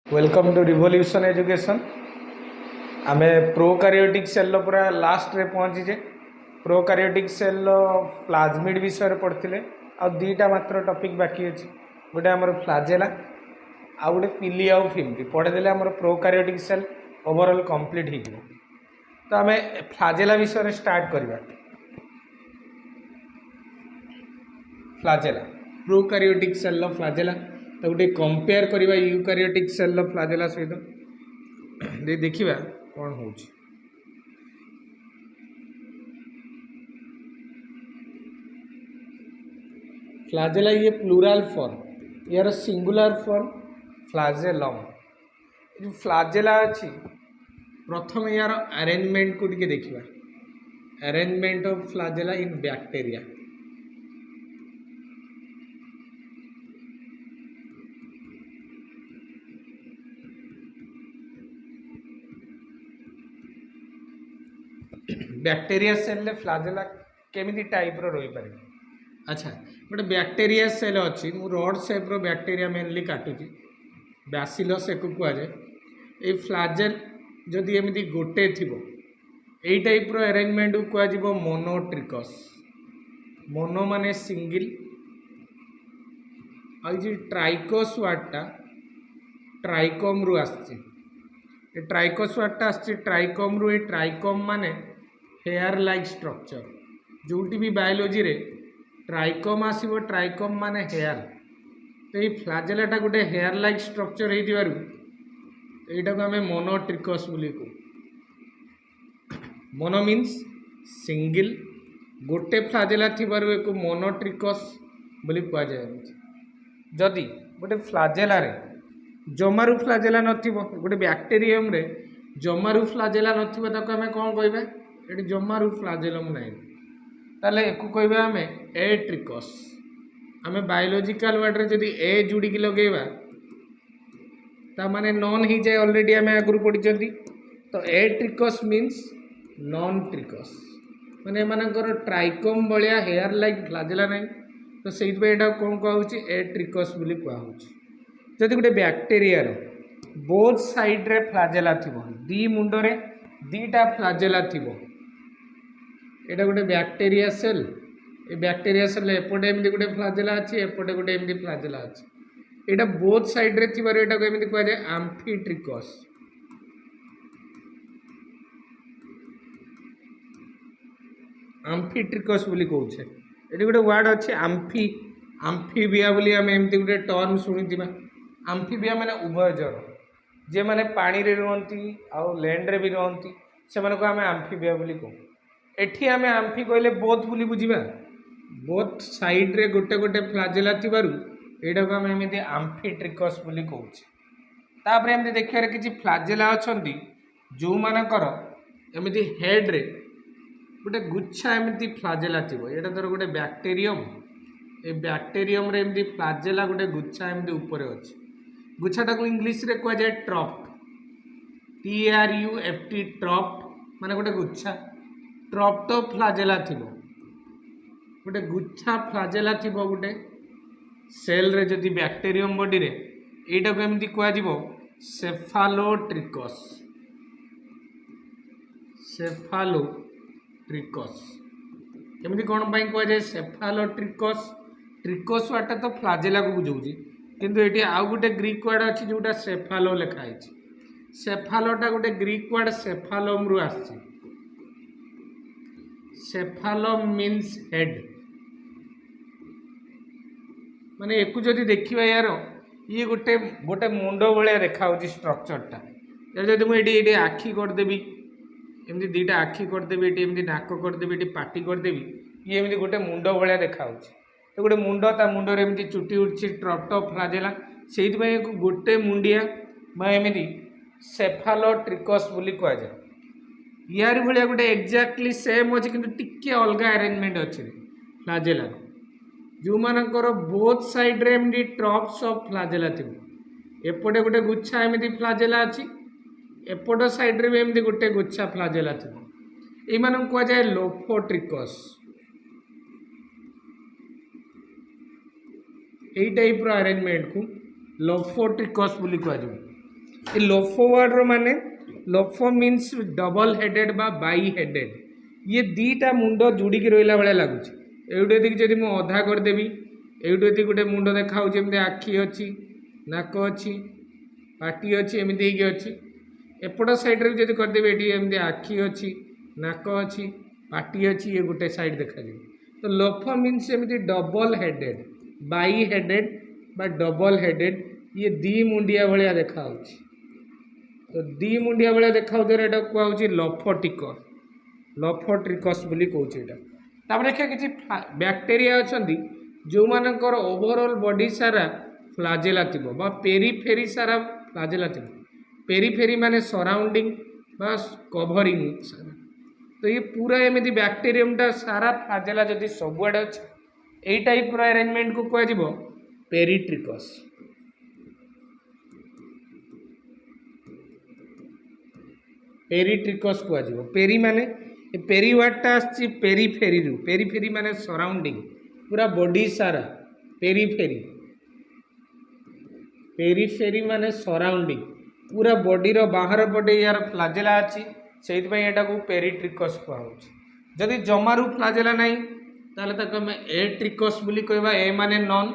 Welcome to revolution education. आमे प्रोकारियोटिक cell पूरा last रे पहुँचीजे। प्रोकारियोटिक सेल प्लाज्मिड विषय पढ़ते आ दुईटा मात्र टॉपिक बाकी अच्छे। गोटे आमर फ्लाजेला आ गोटे पिली आउ फिम्पी पढ़ेदेले आमर प्रोकारियोटिक सेल ओवरऑल कंप्लीट हो। तो आमे फ्लाजेला विषय स्टार्ट करवा। फ्लाजेला प्रोकारियोटिक सेल फ्लाजेला तो गोटे कंपेयर करवा यूकारियोटिक सेल फ्लाजेला सहित देखिए कौन हो। फ्लाजेला ये प्लूराल फॉर्म यार सिंगुलर फॉर्म फ्लाजेलम। जो फ्लाजेला अच्छी प्रथम यार अरेंजमेंट को देखिए। Arrangement of flagella in bacteria. Bacteria cell flagella केमिति टाइप रो रही पारे। अच्छा गोटे बैक्टीरिया सेल अच्छी मु रड शेप रो बैक्टीरिया मेनली काटुची बैसिलस एक कहुए। ये फ्लाजेल जदि एमती गोटे थी यही टाइप रो अरेंजमेंट को कह मोनोट्रिकस। मोनो माने सिंगल आई ट्राइकोस वार्डटा ट्राइकोम रु आसी। ट्राइकोस वार्डटा आसी ट्राइकोम रु। ट्राइकोम माने हेयर लाइक स्ट्रक्चर जोटी भी बायोलॉजी रे ट्राइकोम आसीबो। ट्राइकोम माने हेयर। तो ये फ्लाजेलाटा गोटे हेयर लाइक स्ट्रक्चर होटा को आम मोनोट्रिकस बोली कहू। मोनो मीन्स सिंगल गोटे फ्लाजेला थिबारु एक मोनोट्रिकस बोली कह जाए। जदि गोटे फ्लाजेला रे जमारू फ्लाजेला नथिबो गोटे बैक्टीरियम रे जमारू फ्लाजेला नथिबो ताको आमे कोन कहबा ये जमारू फ्लाजेलम नाइ ताले एको कहबा आमे एट्रिकस। आमे बायोलॉजिकल वर्ड रे जदि ए जुड़ी लगेबा ता माने नॉन ही जाए ऑलरेडी आमे आगुरु पढ़िचंती। तो एट्रिकस मीन्स नॉन ट्रिकस माने मानकर ट्राइकोम बलिया हेयर लाइक फ्लाजेला नाइ। तो से कौन कहुची एट्रिकस बोली कहुची। जदि गोटे बैक्टीरिया बोथ साइड रे फ्लाजेला थिबो दी मुंड रे दीटा फ्लाजेला थिबो एटा गोटे बैक्टीरिया सेल। ए बैक्टीरिया सेल एपटे एमती गोटे फ्लाजेला अच्छी एपटे गोटे एमती फ्लाजेला अच्छी। एटा बोथ साइड रे थिबार एटा को एमती कह जाए आम्फीट्रिकस। आम्फीट्रिकस बोली कहूछे। एटी गोटे वर्ड अच्छे आम्फी आम्फीबिया बोली आम एमती गोटे टर्म शुणुथिबा। आम्फीबिया माने उभयचर जे माने पानी रे रहंती आउ लैंड रे भी रहंती से माने को आम आम्फीबिया बोली कहू। एठी आमे आम्फी कहले बोथ बोली बुझिबा। बोथ साइड रे गोटे गोटे फ्लाजेला थिबारु एटा को आम एमती आम्फीट्रिकस बोली कहूछे। तापर एमती देखिबार किछि फ्लाजेला अछंती जो मानकर एमती हेड रे गोटे गुच्छा एमती फ्लाजेला थिबो। एटा धर गोटे बैक्टीरियम ए बैक्टीरियम रे एमती फ्लाजेला गोटे गुच्छा एमती ऊपर अछि। गुच्छाटा को इंग्लिश रे कह जाए ट्रफ्ट। TRUFT ट्रफ्ट माने गोटे गुच्छा ट्रफ्ट फ्लाजेला थिबो गोटे गुच्छा फ्लाजेला थिबो गोटे सेल रे। जदि बैक्टीरियम बॉडी रे एटा को एमती कह जिवो सेफालोट्रिकस। सेफालोट्रिकस एमती कौन पाई कह जाए सेफालोट्रिकस। ट्रिकस वार्डटा तो फ्लाजेला को बुझाऊँ किंतु एटी आउ गोटे ग्रीक वर्ड अच्छी जोटा सेफालो लिखाई। सेफालोटा गोटे ग्रीक वर्ड सेफालोम रु आसी। सेफालोम मीन्स हेड माने एकु जदि देखिबा यार ये गोटे गोटे मुंड भाया देखा स्ट्रक्चरटा। जदि मुझे आखि करदेवी एमती दीटा आखि करदेवी एमती नाक करदेवी ये पाटी करदेवी ये एमती गोटे मुंड भाया देखा। तो गोटे मुंड ता मुंडर एमती चुटी उठी ट्रफ्ट फ्लाजेला से गोटे मुंडिया एमती सेफालोट्रिकस बोली कह जाए। यार भाया गोटे एक्जाक्टली सेम अच्छे कि टिके अलग अरेंजमेंट अच्छे फ्लाजेला जो मानकर बोथ साइड रे एमती ट्रफ्ट्स ऑफ फ्लाजेला थी। एपटे गोटे गुच्छा एमती फ्लाजेला अच्छी एपट साइड रे भी एमती गोटे गुच्छा फ्लाजेला थी। ये कह जाए लोफोट्रिकस। यही टाइप अरेंजमेंट को लोफोट्रिकस बोली कह जाए। ଏ ଲୋଫୋ ୱାର୍ଡର ମାନେ ଲୋଫୋ ମିନ୍ସ ଡବଲ ହେଡେड ବା ବାଇ ହେଡେड। ଇଏ ଦୁଇଟା ମୁଣ୍ଡ ଯୋଡ଼ିକି ରହିଲା ଭଳିଆ ଲାଗୁଛି। ଏଇଠୁ ଏତିକି ଯଦି ମୁଁ ଅଧା କରିଦେବି, ଏଇଠୁ ଏତିକି ଗୋଟେ ମୁଣ୍ଡ ଦେଖାହେଉଛି, ଏମିତି ଆଖି ଅଛି, ନାକ ଅଛି, ପାଟି ଅଛି, ଏମିତି ହେଇକି ଅଛି। ଏପଟ ସାଇଡ଼୍ରେ ଯଦି କରିଦେବି, ଏଠି ଏମିତି ଆଖି ଅଛି, ନାକ ଅଛି, ପାଟି ଅଛି, ଇଏ ଗୋଟେ ସାଇଡ଼୍ ଦେଖାଯିବ। ତ ଲୋଫୋ ମିନ୍ସ ଏମିତି ଡବଲ ହେଡେଡ୍, ବାଇ ହେଡେଡ୍ ବା ଡବଲ ହେଡେଡ୍। ଇଏ ଦି ମୁଣ୍ଡିଆ ଭଳିଆ ଦେଖାହେଉଛି। ତ ଦି ମୁଣ୍ଡିଆ ଭଳିଆ ଦେଖାଉଥିବାର ଏଇଟା କୁହାହେଉଛି ଲଫୋଟିକସ୍, ଲଫୋଟ୍ରିକସ୍ ବୋଲି କହୁଛି ଏଇଟା। ତାପରେ ଦେଖିବା କିଛି ବ୍ୟାକ୍ଟେରିଆ ଅଛନ୍ତି ଯେଉଁମାନଙ୍କର ଓଭରଅଲ୍ ବଡି ସାରା ଫ୍ଲାଜେଲା ଥିବ ବା ପେରିଫେରି ସାରା ଫ୍ଲାଜେଲା ଥିବ। ପେରିଫେରି ମାନେ ସରାଉଣ୍ଡିଂ ବା କଭରିଂ ସାରା। ତ ଇଏ ପୁରା ଏମିତି ବ୍ୟାକ୍ଟେରିୟମଟା ସାରା ଫ୍ଲାଜେଲା ଯଦି ସବୁଆଡ଼େ ଅଛି, ଏଇ ଟାଇପ୍ର ଆରେଞ୍ଜମେଣ୍ଟକୁ କୁହାଯିବ ପେରିଟ୍ରିକସ୍। पेरिट्रिकस कुआଯିବ। पेरी माने पेरी वार्डटा आछि पेरीफेरी, पेरीफेरी माने सराउंडिंग, पूरा बॉडी सारा पेरीफेरी, पेरीफेरी माने सराउंडिंग, पूरा बॉडी रो बाहर पटे यार फ्लाजेला अछि, सेति पय एटा को पेरिट्रिकस कुआउछि। जदि जमारू फ्लाजेला नाही ताले ताको हम एट्रिकस बोली कहबा। ए माने नॉन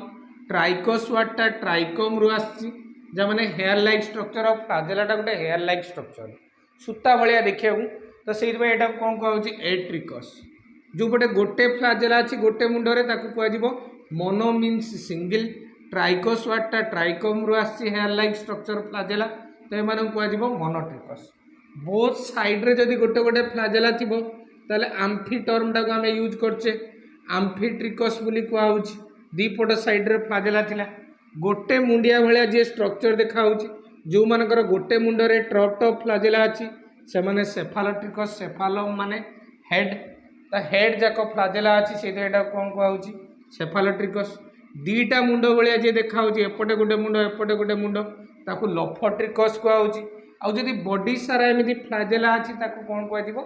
ट्राइकस वार्डटा ट्राइकोम रु आछि, जा माने हेयर लाइक स्ट्रक्चर ऑफ फ्लाजेलाटा गोटे हेयर लाइक स्ट्रक्चर, सूता भाया देखा। तो से कौन कहुच्छी एट्रिकस। जो पटे गोटे फ्लाजेला अच्छी गोटे मुंडरे कह मोनो मीन्स सिंगल, ट्राइकोस वार्डटा ट्राइकोम रु आसी हेयर लाइक स्ट्रक्चर फ्लाजेला, तो ये कह मोनोट्रिकस। बोथ साइड्रे जदि गोटे गोटे फ्लाजेला थी ताले आम्फी टर्मटा को आम यूज करचे आम्फीट्रिकस बोली कहुच्छी। दीपट साइड्रे फ्लाजेला थिला, गोटे मुंडिया भाया जी स्ट्रक्चर देखा, जो मानकर गोटे मुंडरे ट्रप टप फ्लाजेला अच्छी से माने सेफालोट्रिकस। सेफालो माने हेड, ता हेड जाक फ्लाजेला अच्छी से कौन कहुच्छी सेफालोट्रिकस। दीटा मुंड भाया जी देखा, एपटे गोटे मुंड एपटे गोटे मुंड, ताकू लफोट्रिकस कहुच्छी। आउ जदि बॉडी सारा एमती फ्लाजेला अच्छी ताकू कौन कह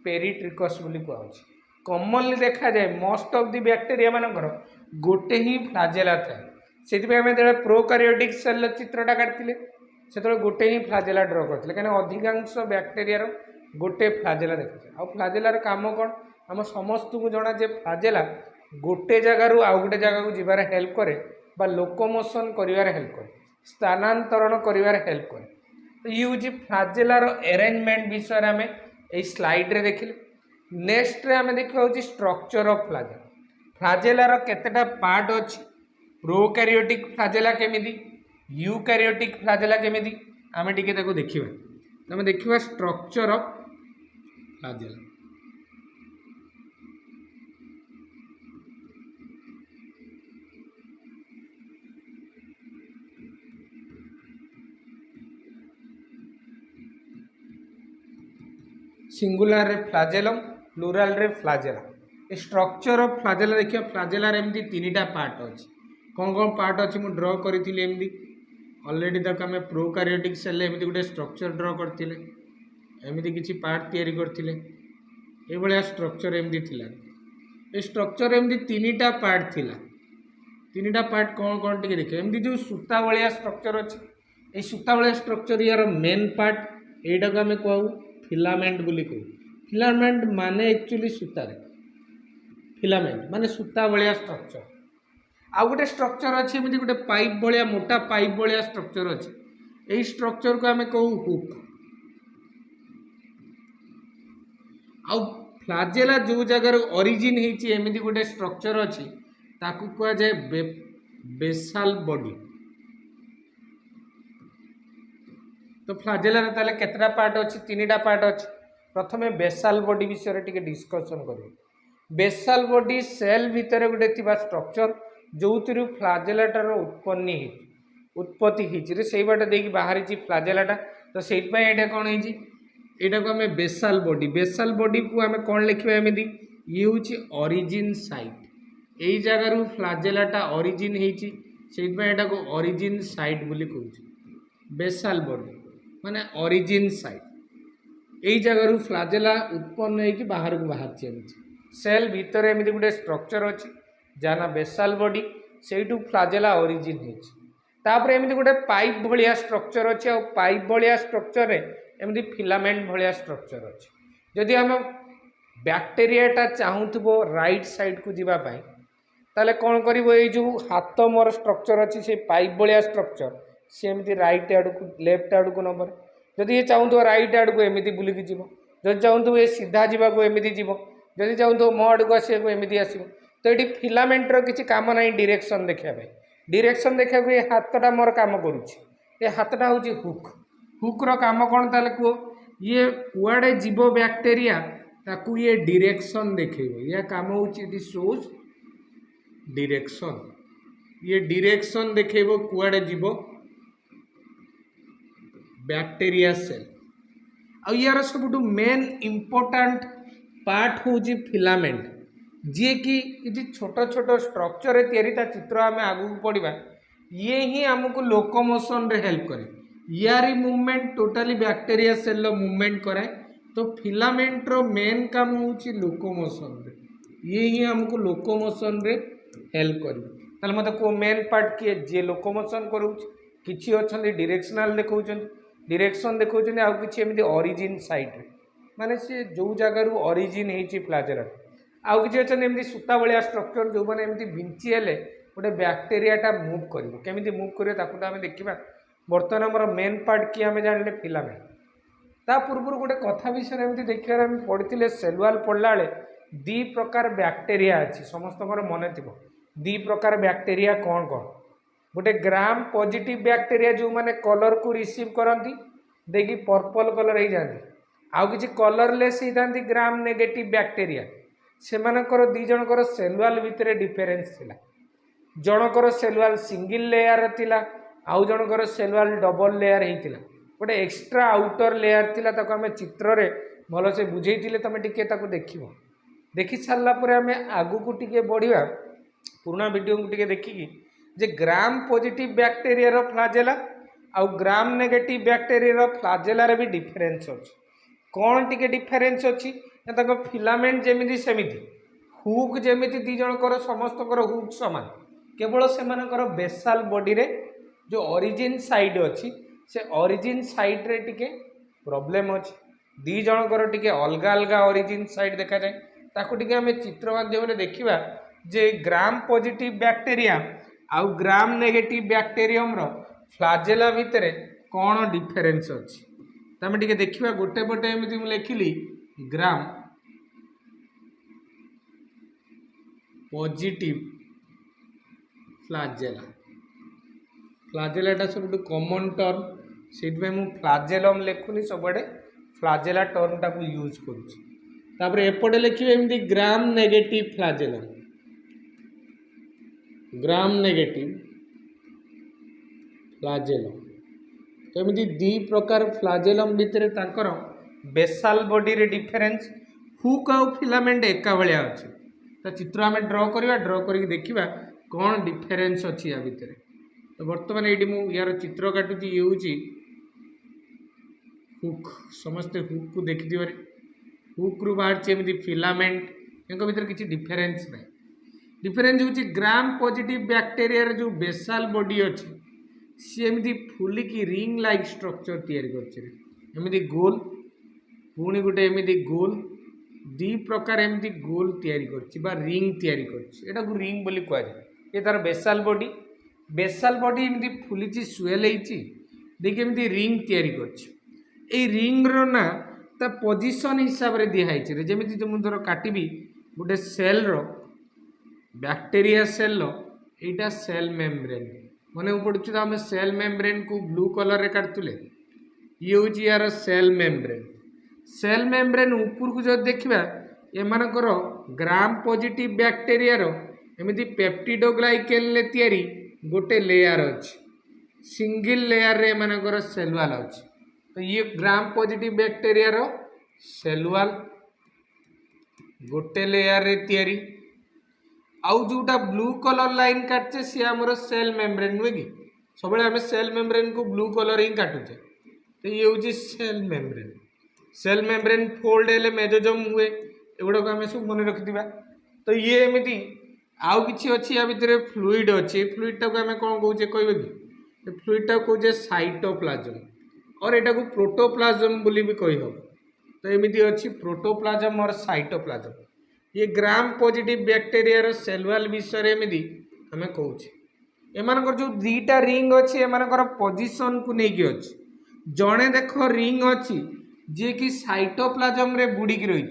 पेरिट्रिकस बोली कहुच्छी। कॉमनली देखा जाए मोस्ट ऑफ दी बैक्टीरिया मानकर गोटे ही फ्लाजेला थाए। से प्रोकारियोटिक सेल चित्रटा काटते से गोटे ही फ्लाजेला ड्र करते, कहीं अधिकांश बैक्टेरिया गोटे फ्लाजेला देखा। आ फ्लाजेलार काम कौन आम समस्त को जना जे फ्लाजेला गोटे जगार आउ गोटे जगह को जीवार हेल्प करे बा लोकोमोशन करिवार हेल्प करे, स्थानांतरण करिवार हेल्प करे। तो ये हूँ फ्लाजेलार अरेंजमेंट विषय आम ये स्लाइड रे देखिले। नेक्स्ट रे आम देखा स्ट्रक्चर ऑफ फ्लाजेला। फ्लाजेलार केतेटा पार्ट अच्छी, प्रोकारियोटिक फ्लाजेला केमिति, यूकारियोटिक फ्लाजेला केमिति, आमे टिके ताको देखिबा। तमे देखिबा स्ट्रक्चर ऑफ फ्लाजेला। सिंगुलर रे फ्लाजेलम, प्लूरल रे फ्लाजेला। स्ट्रक्चर ऑफ फ्लाजेला देखिए। फ्लाजेलार एमती तीनटा पार्ट अच्छी। कौन कौन पार्ट अच्छी मुझे ड्र करी एमती ऑलरेडी तक आम प्रोकारियोटिक सेल एमती गोटे स्ट्रक्चर ड्र करते, एमती किसी पार्ट तैयारी करते, ये स्ट्रक्चर एमती थिला। ए स्ट्रक्चर एमती तीनटा पार्ट थिला। तीनटा पार्ट कौन कौन टिके देखिए। एमती जो सूता भाया स्ट्रक्चर अच्छी, ये सूता भाया स्ट्रक्चर यार मेन पार्ट एटा को आम कहू फिलामेंट बोली कहू। फिलामेंट माने एक्चुअली सूतार, फिलामेंट माने सूता भाया स्ट्रक्चर। आउ गोटे स्ट्रक्चर अच्छी एमती गोटे पाइप भाया मोटा पाइप भाया स्ट्रक्चर अच्छी, यही स्ट्रक्चर को आम कहू हुक। आउ फ्लाजेला जो जगार ओरिजिन होती एमती गोटे स्ट्रक्चर अच्छी, ताकू कह जाए बेसाल बॉडी। तो फ्लाजेला ताले केतटा पार्ट अच्छी, तीनटा पार्ट अच्छी। प्रथमे बेसाल बॉडी विषय टिके डिस्कशन करिए। बेसाल बॉडी सेल भितर गोटे थिबा स्ट्रक्चर जो फ्लाजेलाटार उत्पत्ति होती से बाट देखिए बाहरी फ्लाजेलाटा। तो से कौन है यहाँ को आम बेसाल बॉडी, बेसाल बॉडी को आम कौन लिखा एमती ये हूँ ओरिजिन साइट। यही जगार फ्लाजेलाटा ओरिजिन होती से को ओरिजिन साइट बोली कहूँ। बेसाल बॉडी माने ओरिजिन साइट, यही जगार फ्लाजेला उत्पन्न हो बाहर को बाहर सेल भितर एमती गोटे स्ट्रक्चर अच्छी जाना बेसाल बॉडी, से फ्लाजेला ओरिजिन होती। तापर एमती गोटे पाइप भलिया स्ट्रक्चर अच्छे आ पाइप भलिया स्ट्रक्चर एमती फिलामेंट भलिया स्ट्रक्चर अच्छे जदि आम बैक्टेरियाटा चाहूबो राइट साइड को जीवाई ताले कौन कर जो हाथ मोर स्ट्रक्चर अच्छी से पाइप भलिया स्ट्रक्चर सी एमती राइट आड़ को लेफ्ट आड़ को नंबर जदि ये चाहूब राइट आड़ को एमती बुलिकी जीव जदि चाहूब ये सीधा जावाक एमती जीव जदि चाहूब मो आड़ को आसो एमती आसो तो ये फिलामेंटर किसी काम ना डायरेक्शन देखापी डायरेक्शन देखा ये हाथटा मोर काम करुच्ची हाथटा हूँ हुक हुक्र काम कौन ताले कह ये कुआड़े जीव बैक्टेरिया ताकू ये डायरेक्शन देखेब या काम हूँ शोज डायरेक्शन ये डायरेक्शन देखेब कुआड़े जीव बैक्टेरिया सेल आ यार सब मेन इंपोर्टेंट पार्ट हूँ फिलामेंट जी कि किसी छोट छोट स्ट्रक्चर या चित्र आम आगू पढ़ा ये ही आमको लोकोमोशन रे हेल्प करे यारी movement totally bacteria cell movement कराए तो फिलामेंट रो मेन काम हूँ लोकोमोशन रे ये ही हमको लोकोमोशन रे हेल्प कर मतलब को मेन पार्ट किए जी लोकोमोशन करूँ किसी अच्छा डायरेक्शनल देखा डायरेक्शन देखा आउ कि ओरिजिन साइड रे माने से जो जगार ओरिजिन होती फ्लाजेला आउ कि अच्छा एमती सूता भाया स्ट्रक्चर जो मैंने एमती विंची हेले गोटे बैक्टेरियाटा मुव करमी मुव कर आम देखा बर्तमान आम मेन पार्ट किए आम जाने फिलामेंट ता पूर्व गोटे कथा विषय एमती देखा आम पढ़ी सेलुआल पढ़ला बेले दी प्रकार बैक्टेरिया अच्छी समस्त मन थी दी प्रकार बैक्टेरिया कौन कौन गोटे ग्राम पॉजिटिव बैक्टेरिया जो मैंने कलर को रिसीव करती देखिए पर्पल कलर हो जाती आउ कि कलरलेस होती ग्राम नेगेटिव बैक्टेरिया से दी जनकर सेलुआल भितर डिफरेन्स थिला जनकर सेलुआल सिंगल लेयर थिला आउ जनकर सेलुआल डबल लेयर होता गोटे एक्सट्रा आउटर लेयर थिला ताको आमे चित्र रे भल से बुझेइथिले तमे टिके ताको देखिबो देखि सारला परे आमे आगु को टिके बढ़िया पुराना वीडियो को टिके देखिकी जे ग्राम पॉजिटिव बैक्टेरिया रो फ्लाजेला आउ ग्राम नेगेटिव बैक्टेरिया रो फ्लाजेला रे भी डिफरेन्स अछि कौन टिके डिफरेन्स अछि ताको फिलामेंट जेमिति सेमिति हुक जेमिति दी जनकर समस्तकर हुक समान केवल सेमानकर बेसाल बॉडी रे जो ओरिजिन साइड अच्छी से ओरिजिन साइड रे टिके प्रॉब्लम अच्छी दी जनकर टिके अलग अलग ओरिजिन साइड देखा जाए ताकू टिके आमे चित्र माध्यम देखिबा जे ग्राम पॉजिटिव बैक्टेरिया आउ ग्राम नेगेटिव बैक्टेरियम रो फ्लाजेला भितर कौन डिफरेन्स अच्छी तमें टिके देखिबा गोटे पटे एमती मु लिखिली ग्राम पॉजिटिव फ्लाजेला फ्लाजेलाटा सब कॉमन टर्म से फ्लाजेलम लिखुनी सब फ्लाजेला टर्मटा को यूज करुँच एपटे लिखे एमती ग्राम नेगेटिव फ्लाजेलम ग्राम नेगेटिव फ्लाजेलम तो एमती दी प्रकार फ्लाजेलम भितर तांकर बेसाल बॉडी रे डिफरेन्स हुक आउ फिलामेंट एका भलिया अच्छे तो चित्र आम ड्र करवा ड्र करके देखा कौन डिफरेन्स अच्छी या भितर तो बर्तमान ये यार चित्र काटुची ये हूँ हुक समस्ते हुक को देखिए हुक रु बाहर एमती फिलामेंट या भीतर किसी डिफरेन्स ना डिफरेन्स हूँ ग्राम पॉजिटिव बैक्टेरिया जो बेसाल बॉडी अच्छी सी एमती फुलिकी रिंग लाइक स्ट्रक्चर तैयारी गोल पुणी गोटे एमती गोल दी प्रकार एमती गोल तैयारी रिंग तैयारी कर रिंग बोली कहुए ये तार बेसाल बॉडी एमती फुली स्वेल देखिए एमती रिंग तैयारी कर रिंग्र ना ता पोजिशन हिसाब से दिखाई जमी जो धर काटि गोटे सेल रो बैक्टेरिया सेल एटा सेल मेम्ब्रेन मन पड़ू आम सेल मेम्ब्रेन को ब्लू कलर रे काटुले ये हूँ यार सेल मेम्ब्रेन ऊपर को जो देखा एमानकर ग्राम पॉजिटिव बैक्टेरिया एमती पेप्टिडोग्लाइकेन तैयारी गोटे लेयर अच्छी सिंगल लेयर रे एमानकर सेलुआल अच्छी तो ये ग्राम पॉजिटिव बैक्टेरिया सेलुआल गोटे लेयर रे तैयारी आउ जोटा ब्लू कलर लाइन काटे सी आमर सेल मेम्ब्रेन नुहे कि सब आम सेल मेम्ब्रेन को ब्लू कलर ही काटुचे तो ये हूँ सेल मेम्ब्रेन फोल्ड हेले मेजोजम हुए एगुड़ा आम सब मन रखा तो ये एमती आउ कि अच्छी या भितर फ्लूइड अच्छी फ्लूइड टाक आम कौन कहे कहे कि फ्लूइड कौचे साइटोप्लाज्म और एटा को प्रोटोप्लाज्म बोली भी कही हम। तो एमती अच्छी प्रोटोप्लाज्म और साइटोप्लाज्म ये ग्राम पॉजिटिव बैक्टीरिया रो सेल वॉल विषय एमती आम कौचे एमानकर जो दीटा रिंग अच्छी एमानकर पोजीशन को लेकिन अच्छी जड़े देख रिंग अच्छी जी कि साइटोप्लाज्म रे बुड़ीकी रही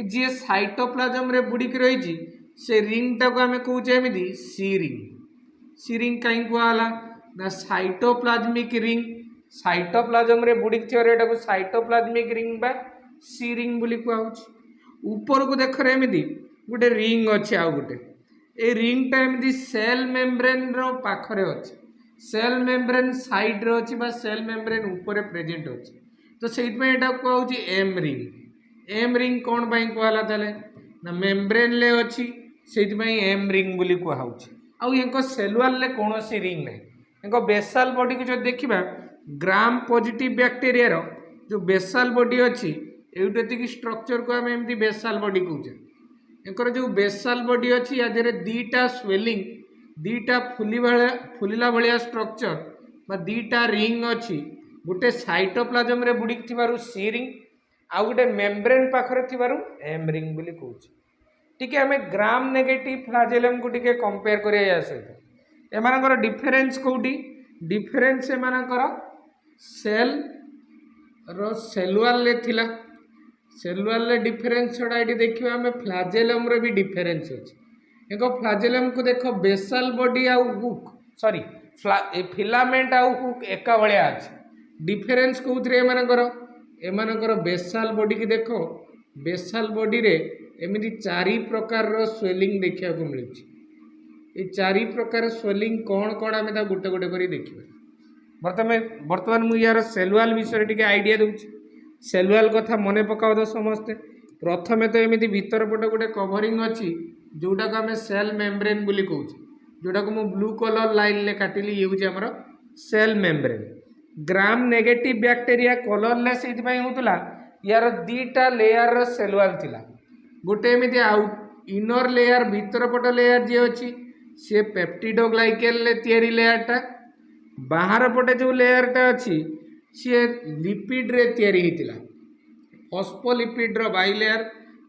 जी साइटोप्लाज्म रे बुड़ीकी रही से रिंग टाक आम कौचे एमती सी रिंग कहीं कहला ना साइटोप्लाज्मिक रिंग साइटोप्लाज्म रे बुड़ीकी थी साइटोप्लाज्मिक रिंग बा सी रिंग बोली कहूँ। ऊपर को देख एमती गोटे रिंग अच्छे आउ गोटे ए रिंगटा एमती सेल मेम्ब्रेन रो पाखरे अच्छे सेल मेम्ब्रेन साइड रे अच्छी बा सेल मेम्ब्रेन ऊपर प्रेजेंट अच्छे तो से कहूँ एम रिंग कौन पाई कहला ताले ना मेम्ब्रेन ले अच्छी से एम रिंग बोली कहूँ। आउ यहाँ सेल वॉल ले कौन सी रिंग ना यहाँ बेसाल बॉडी को जो देखा ग्राम पॉजिटिव बैक्टीरिया रो जो बेसाल बॉडी अच्छी एटी स्ट्रक्चर को आम एमती बेसाल बॉडी कहूचे एकर जो बेसाल बॉडी अच्छी या दीटा स्वेलिंग दीटा फुलिला भाया स्ट्रक्चर बा दीटा रिंग अच्छी गोटे साइटोप्लाज्म रे बुड़ीक थिबारु सी रिंग आउ गोटे मेम्ब्रेन पाखरे थिबारु एम रिंग बोली कहूचे। ठीक है हमें ग्राम नेगेटिव फ्लाजेलम को टिके कंपेयर करिया या सहित एमानकर difference कोउटी difference एमानकर cell row cell wall ले थिला सेल वॉल ले डिफरेंस छड़ा ये देखिए आम फ्लाजेलम रे भी डिफरेंस अच्छे एक फ्लाजेलम को देख बेसाल बॉडी आउ हुक सॉरी फिलामेंट आउ हुक एका भाया अच्छे डिफरेंस कौन एमानकर बेसाल बॉडी की देख बेसाल बॉडी रे एमती चारि प्रकार स्वेलिंग देखा मिलूँ चारि प्रकार स्वेलिंग कौन कौन आम गोटे गोटे कर देखा बर्तमान मुझे यार सेल वॉल विषय टी आइडिया दूसरी सेल वॉल कथा मन पकाओ तो समस्ते प्रथमे तो एमती भीतर पटे गोटे कवरिंग अच्छी जोटा को आम सेल मेम्ब्रेन बोली कहूँ जोटा को मुझे ब्लू कलर लाइन ले काटिली ये हूँ आमर cell membrane gram negative bacteria colour से होता यार दीटा लेयर रो सेल वॉल थिला गोटे एमती आउट इनर लेयर भीतर पट लेयर जी अच्छी सी पेप्टिडोग्लाइकेन ले तैयारी लेयरटा बाहर पटे जो लेयरटा अच्छी सी लिपिड रे तैयारी होता फॉस्फोलिपिड रो बाई लेयर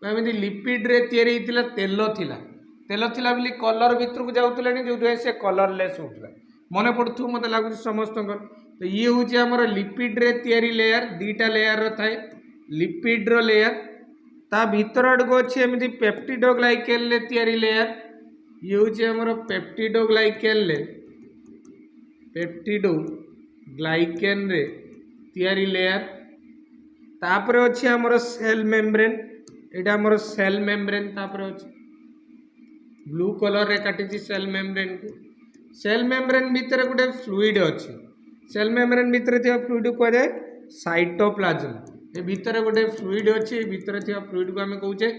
एमती लिपिड रे तैयारी होता तेल थिला बोली कलर भितर को जाऊला जो से कलरलेस होता मन पड़ू मत लगुच समस्त तो ये हूँ आमर लिपिड रे तैयारी लेयर दीटा लेयर रो थाए लिपिड रो लेयर ता भीतर आड़क अच्छी एमती पेप्टिडोग्लाइकेन ले तैयारी लेयर ये हूँ आमर पेप्टिडोग्लाइकेन ले पेप्टिडोग्लाइकेन रे तैयारी लेयर तापर अच्छी आमर सेल मेम्ब्रेन एटा आमर सेल मेम्ब्रेन तापर अच्छी ब्लू कलर रे काटी सेल मेम्ब्रेन को सेल मेम्ब्रेन भितर गोटे फ्लूइड अच्छी सेल मेम्ब्रेन भितर थी फ्लूइड कह जाए साइटोप्लाज्म ये भितर गोटे फ्लूइड अच्छी भितर थी फ्लूइड को आम कहे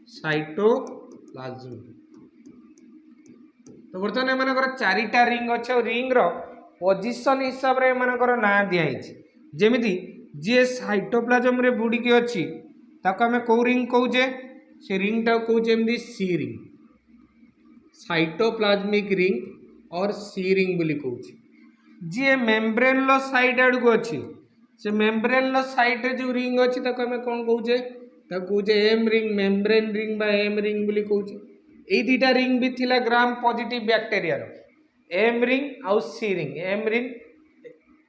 साइटोप्लाज्म। तो बर्तमान एम चारिटा रिंग अच्छे और रिंग रो पोजिशन हिसाब रे एमानकर ना दिखाई जेमिति जी साइटोप्लाज्म रे बुड़ीकी अच्छी ताको आम कौ रिंग कौचे से रिंग टा कौचे एमती सी रिंग साइटोप्लाज्मिक रिंग और सी रिंग बोली कौचे जी मेम्ब्रेन लो साइड आड़ को अच्छी से मेम्ब्रेन लो साइड रे जो रिंग अच्छी ताको आम कौन कौचे कौचे एम रिंग मेम्ब्रेन रिंग बा एम रिंग बोली कौचे ये दीटा रिंग भी थिला ग्राम पॉजिटिव बैक्टीरिया रो एम रिंग आउ सी रिंग एम रिंग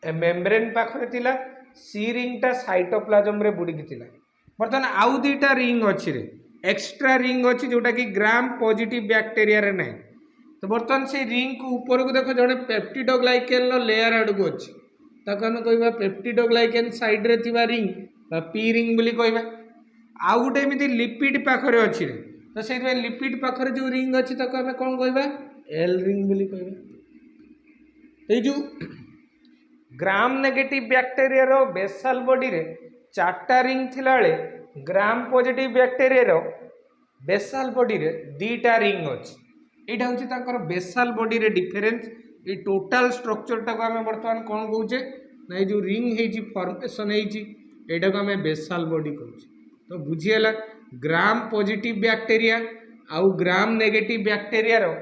मेम्ब्रेन पाखरे थिला सी रिंगटा साइटोप्लाज्म रे बुड़ीकी थिला बर्तमान आउ दीटा रिंग अच्छी रे एक्स्ट्रा रिंग अच्छी जोटा कि ग्राम पॉजिटिव बैक्टीरिया रे नहीं तो बर्तमान से रिंग को ऊपर को देख जड़े पेप्टिडोग्लाइकेन लेयर आड़क अच्छी ताको आम कह पेप्टिडोग्लाइकेन साइड रे थिबा रिंग बा पी रिंग बोली कहबा आउ गोटे एमती लिपिड पाखरे अच्छी रे तो से लिपिड पाखरे जो रिंग अच्छी ताको आम कौन कहबा एल रिंग बोली कहबा। ये जो ग्राम नेगेटिव बैक्टीरिया रो बेसाल बॉडी रे चार्टा रिंग थिला बेले ग्राम पॉजिटिव बैक्टीरिया रो बेसाल बॉडी रे दीटा रिंग अच्छी यहाँ हूँ तांकर बेसाल बॉडी रे डिफरेंस ये टोटाल स्ट्रक्चर टाक आम बर्तमान कौन कौचे ना जो रिंग है फॉर्मेशन होटा को आम बेसाल बॉडी कहूँ। तो बुझीगला ग्राम पॉजिटिव बैक्टीरिया आउ ग्राम नेगेटिव बैक्टीरिया रो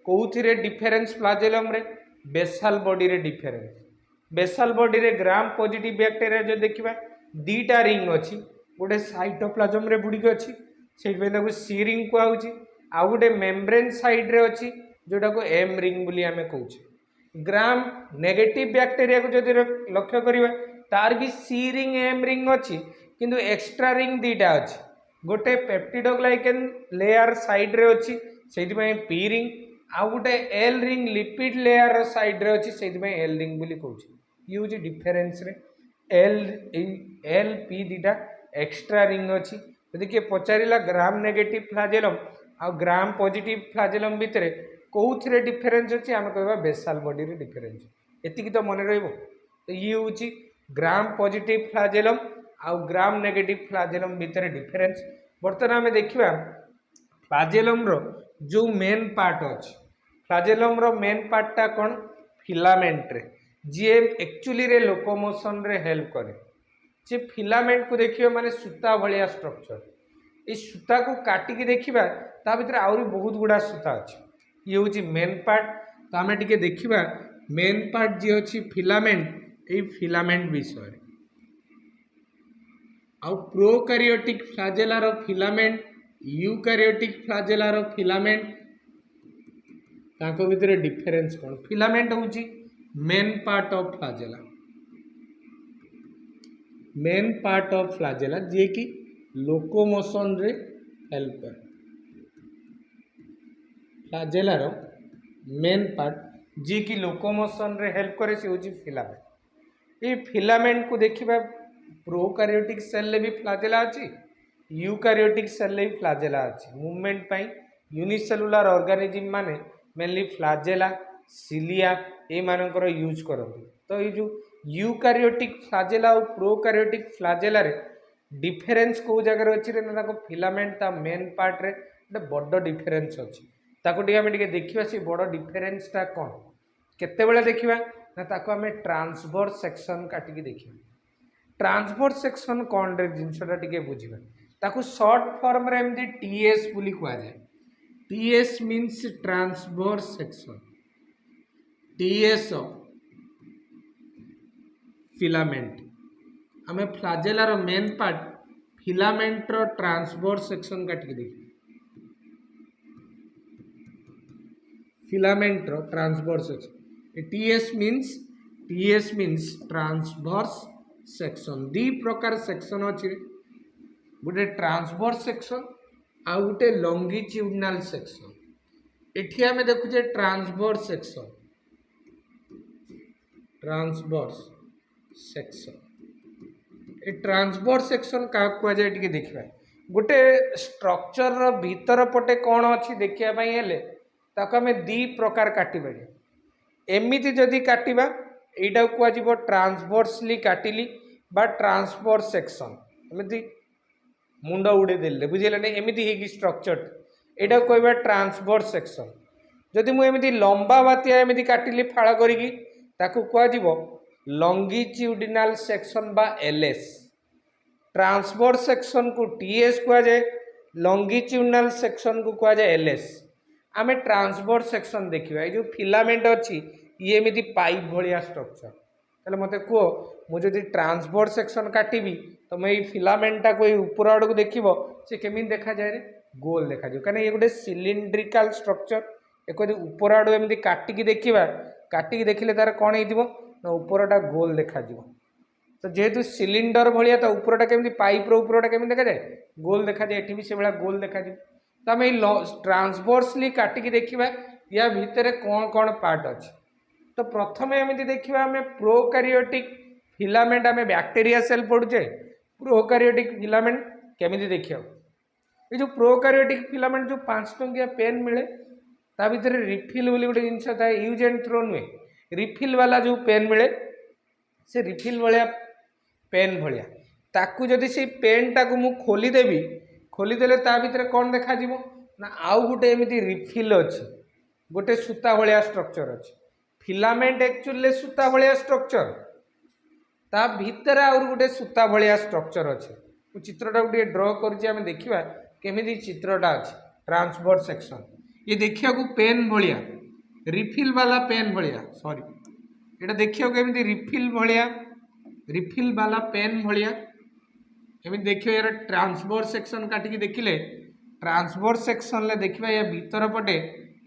कौथिरे डिफरेंस फ्लाजेलम रे बेसाल बॉडी रे डिफरेंस बेसाल बॉडी रे ग्राम पॉजिटिव बैक्टीरिया जो देखिबा दीटा रिंग अछि गोटे साइटोप्लाज्म रे बुडी अछि सेइ ताको सी रिंग को आउची आ गोटे मेम्ब्रेन साइड रे अछि जोटा को एम रिंग बोली आमे कहूचे ग्राम नेगेटिव बैक्टीरिया को जदि लक्ष्य करिबा तार भी सी रिंग एम रिंग अछि किंतु एक्स्ट्रा रिंग दीटा अछि गोटे पेप्टिडोग्लाइकेन लेयर साइड रे अछि सेति पई पी रिंग आ गोटे L ring lipid layer side रे अछि सेति पई एल रिंग बोली कहूचे यूज डिफरेंस रे एल एल पी दीटा एक्स्ट्रा रिंग अछि यदि के पचारिला ग्राम नेगेटिव फ्लाजेलम आ ग्राम पॉजिटिव फ्लाजेलम भितरे कोउथिरे डिफरेंस अछि आमे कहबा बेसाल बॉडी रे डिफरेंस एतिकी तो मन रहइबो तो ये होची ग्राम पॉजिटिव फ्लाजेलम आ ग्राम नेगेटिव फ्लाजेलम भितर डिफरेंस बर्तमान आमे देखिबा फ्लाजेलम रो जो मेन पार्ट अछि फ्लाजेलम रो मेन पार्ट टा कोन फिलामेंट रे जे एक्चुअली रे लोकोमोशन रे हेल्प करे जे फिलामेंट को देखिबा माने सूता भलिया स्ट्रक्चर ए सूता को काटी के देखिबा ता भितर आउरी बहुत गुडा सूता अछि ये होची मेन पार्ट तो आमे टिके देखिबा मेन पार्ट जे अछि फिलामेंट ए फिलामेंट विषय आउ प्रोकैरियोटिक फ्लाजेला रो फिलामेंट यूकैरियोटिक फ्लाजेला रो फिलामेंट ताको भितर डिफरेंस कोन फिलामेंट होची main part of flagella main part of flagella जे कि लोकोमोशन रे हेल्प करे फ्लाजेला रो मेन पार्ट जे कि लोकोमोशन रे हेल्प करे से होची फिलामेंट ए फिलामेंट को देखिबा प्रोकैरियोटिक सेल ले भी फ्लाजेला अछि यूकैरियोटिक सेल ले भी फ्लाजेला अछि मूवमेंट पई यूनिसेलुलर ऑर्गेनिज्म माने मेनली फ्लाजेला सिलिया ए मानकर यूज करते तो ये जो यूकैरियोटिक फ्लाजेला और प्रोकैरियोटिक फ्लाजेला रे डिफरेंस को जगह अछि रे ना फिलामेंट ता मेन पार्ट रे बड़ डिफरेंस अछि ताको टिके हमें देखिबा से बड़ डिफरेंस ता कोन केते बेले देखिबा ना ताको हमें ट्रांसवर्स सेक्शन काटी के देखिबा ट्रांसवर्स सेक्शन कोन रे जिंसटा टिके बुझिबा ताको शॉर्ट फॉर्म रे एमदी टीएस बोली कहआ जाय TS means transverse section TS filament हमें फ्लाजेला रो मेन पार्ट फिलामेंट रो ट्रांसवर्स सेक्शन काटी के देखिबा फिलामेंट रो transverse section TS means transverse section दी प्रकार सेक्शन अछि गोटे ट्रांसवर्स सेक्शन आ गोटे लॉन्गिट्यूडिनल सेक्शन एठी हमें देखुचे ट्रांसवर्स सेक्शन ए ट्रांसवर्स सेक्शन का कुआ जाय टिके देखिबा गोटे स्ट्रक्चर रो भीतर पटे कोन अछि देखिया पई हेले ताको हमें दी प्रकार काटी बडे एमिति जदि काटिबा एटा कुआ जीवो ट्रांसवर्सली काटिली बा ट्रांसवर्स सेक्शन एमिति मुंड उड़े देले बुझिले नै एमिति हेगी स्ट्रक्चर एटा कहबा ट्रांसवर्स सेक्शन जदि मु एमिति लंबा बातिया एमिति काटिली फाळ करिकी ताको कुआ जीवो लॉन्गिट्यूडिनल सेक्शन बा एलएस ट्रांसवर्स सेक्शन को टीएस कुआ जाय लॉन्गिट्यूडिनल सेक्शन को कुआ जाय एलएस आमे ट्रांसवर्स सेक्शन देखिबा ए जो फिलामेंट अछि ये एमिति पाइप भलिया स्ट्रक्चर तले मते को मु जदि ट्रांसवर्स सेक्शन काटिबी तो मैं ये फिलामेंट टा कोई ऊपर आड़ को देखिबो से केमिन देखा जाय रे गोल देखा जाय कने ये गोटे सिलिंड्रिकल स्ट्रक्चर एको जदि ऊपर आड़ एमिति काटी की देखिबा काटी की देखिले तार कोन हेतिबो ना ऊपरटा गोल देखा जिवो तो जेहेतु सिलिंडर भलिया तो ऊपरटा केमिति पाइप रो ऊपरटा केमिति देखा जाय गोल देखा जाय एठी भी से बेला गोल देखा जाय तो आम ट्रांसवर्सली काटिकी देखा या भितर कौन कौन पार्ट अच्छे तो प्रथम एमती देखा आम प्रोकैरियोटिक फिलामेंट आम बैक्टीरिया सेल पढ़ुचे प्रोकैरियोटिक फिलामेंट केमिति देखिया ये जो प्रोकैरियोटिक फिलामेंट जो 5 टंकिया पेन मिले ता भितर रिफिल बोली गोटे जिनस थाए यूज एंड थ्रो नुहे रिफिल वाला जो पेन मिले से रिफिल भाया पेन भाया ताकू जदि से पेन टाकू मु खोलीदेवी खोलीदेले ता भितर कौन देखा जीवो ना आउ गोटे एमिति रिफिल अच्छी गोटे सूता भाया स्ट्रक्चर अच्छी फिलामेंट एक्चुअली सूता भाया स्ट्रक्चर ता भितर आउर गोटे सूता भाया स्ट्रक्चर अच्छे चित्रटा गोटे ड्र कर देखा केमिति चित्रटा अच्छे ट्रांसवर्स सेक्शन ये देखिया को पेन भाया रिफिल वाला पेन भाया सॉरी एटा देखियो केमिति रिफिल वाला पेन भाया एमिति देखियो यार ट्रांसवर्स सेक्शन काटिकी देखिले ट्रांसवर्स सेक्शन ले देखिबा या भीतर पटे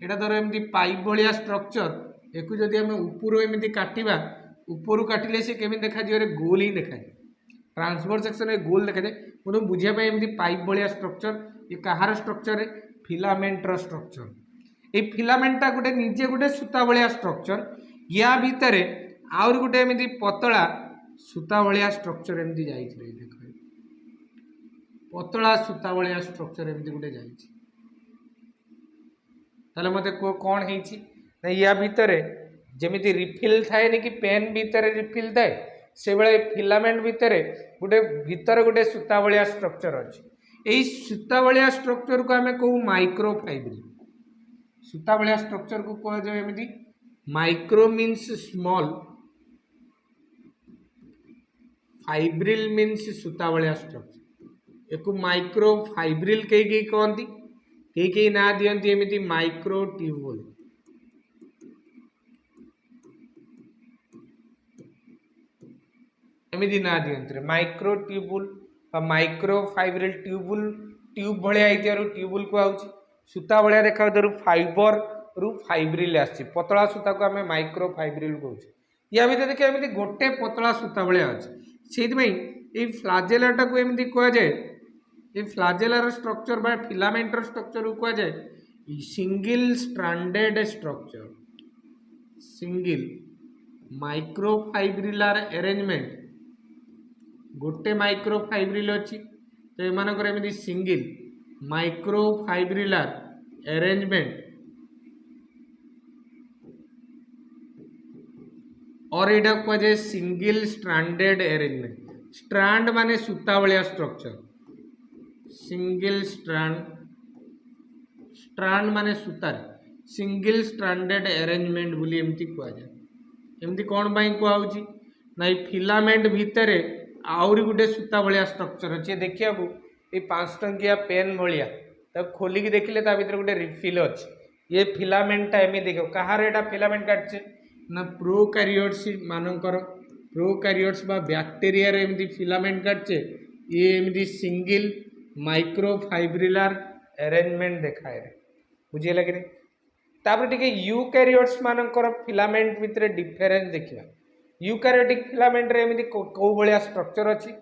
एटा धर एमिति पाइप भाया स्ट्रक्चर एकु जदि आमे ऊपर एमिति काटिबा ऊपर काटिले से केमिति देखा जियो रे गोल ही देखा जाय ट्रांसवर्स सेक्शन रे गोल देखा जाय मोन बुझिया पय एमिति पाइप भाया स्ट्रक्चर ये कहार स्ट्रक्चर रे फिलामेंट रो स्ट्रक्चर ये फिलामेंटा गोटे निजे गोटे सूता भाया स्ट्रक्चर या भितर आउर गोटे एमिति पतला सूता भाया स्ट्रक्चर एमिति जाइछि देखो पतला सूता भाया स्ट्रक्चर एमिति गोटे जाइछि ताले मते कोन हेछि ना या भितर जेमिति रिफिल थाए नि कि पेन भितर रिफिल थाए से बेले फिलामेंट भितर गोटे सूता भाया स्ट्रक्चर अछि एई सूता भाया स्ट्रक्चर को आमे कहू माइक्रोफाइब्रिल सूता भाया स्ट्रक्चर को कह जाय एमिति micro means small fibril means सूता भाया स्ट्रक्चर एको माइक्रो फाइब्रिल कई कहती कई ना दियंती एमिति माइक्रो ट्यूबुल एमिति ना दियंती microtubule microfibril tube भाया ट्यूबुल को आउची सूता भाया देखा धर फाइबर रु फाइब्रिल आसी पतला सूता को आम माइक्रो फाइब्रिल कहूँ या भितर देखिए एमती गोटे पतला सूता भाया अच्छे से फ्लाजेलाटा को एमती कह जाए ये फ्लाजेलार स्ट्रक्चर बा फिलामेंटर स्ट्रक्चर को कह जाए single stranded structure single माइक्रोफाइब्रिलार arrangement गोटे माइक्रोफाइब्रिल अच्छी तो एमानकर एमती सिंगल माइक्रोफाइब्रिलार अरेंजमेंट और यहाँ कह जाए सिंगल स्ट्रांडेड अरेंजमेंट स्ट्रांड माने सूता भाया स्ट्रक्चर सिंगल स्ट्रांड माने सूतार सिंगल स्ट्रांडेड अरेंजमेंट बोली एमती कह जाए एमती कौन पाई कहुची ना फिलामेंट भितर आउरी गोटे सूता भाया स्ट्रक्चर अच्छे देखिया ये 5 टंकिया पेन भाया तब खोलिकी देखिले ता भीतर गोटे रिफिल अच्छे ये फिलामेंटा एमती देखो कहार एटा फिलामेंट काटचे ना प्रोकारियोट्स मानकर प्रोकारियोट्स बा बैक्टीरिया रे एमती फिलामेंट काटचे ये एमती सिंगल माइक्रोफाइब्रिलार अरेंजमेंट देखाए बुझे लगे तापर टिके यूकैरियोट्स मानकर फिलामेंट भितर डिफरेंस देखिबा यूकैरियोटिक फिलामेंट रे एमती को भलिया स्ट्रक्चर अछि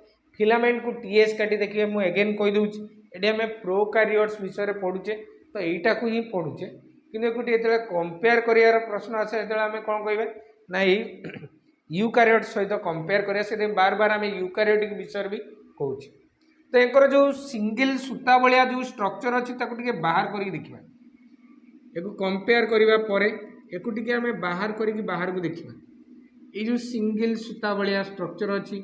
फिलामेंट को टीएस काटी देखिए मु अगेन कहि दउछि एडी हमें प्रोकारियोट्स विषय रे पढुचे तो एटा को ही पढुचे किंतु एकुटी एतले कंपेयर करियार प्रश्न आसे एतले हमें कोन कहबे ना यूकैरियोट सहित कंपेयर करिया से बार बार हमें यूकैरियोटिक विषय भी कहउछि तो एकर जो सिंगल सूता भाया जो स्ट्रक्चर अच्छी ताको बाहर करके देखा एक कंपेयर करने पर एक आम बाहर करके बाहर को देखा ये जो सिंगल सूता भाया स्ट्रक्चर अच्छी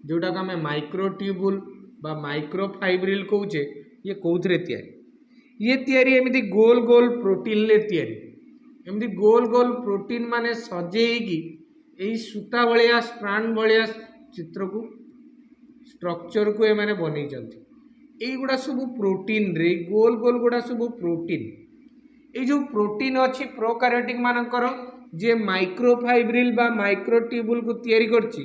जोटा को आम माइक्रो ट्यूबुल बा माइक्रो फाइब्रिल कौचे ये कौन ये तैयारी एमती गोल गोल प्रोटीन ले तैयारी एमती गोल गोल प्रोटीन माने सजेगी यही सूता भाया स्ट्रांड भाया चित्र को स्ट्रक्चर को एमाने बनै गुड़ा सब प्रोटीन रे गोल गोल गुड़ा सब प्रोटीन ये जो प्रोटीन अच्छी प्रोकारियोटिक मानकर जे माइक्रोफाइब्रिल बा माइक्रो ट्यूबुल को तैयारी करछि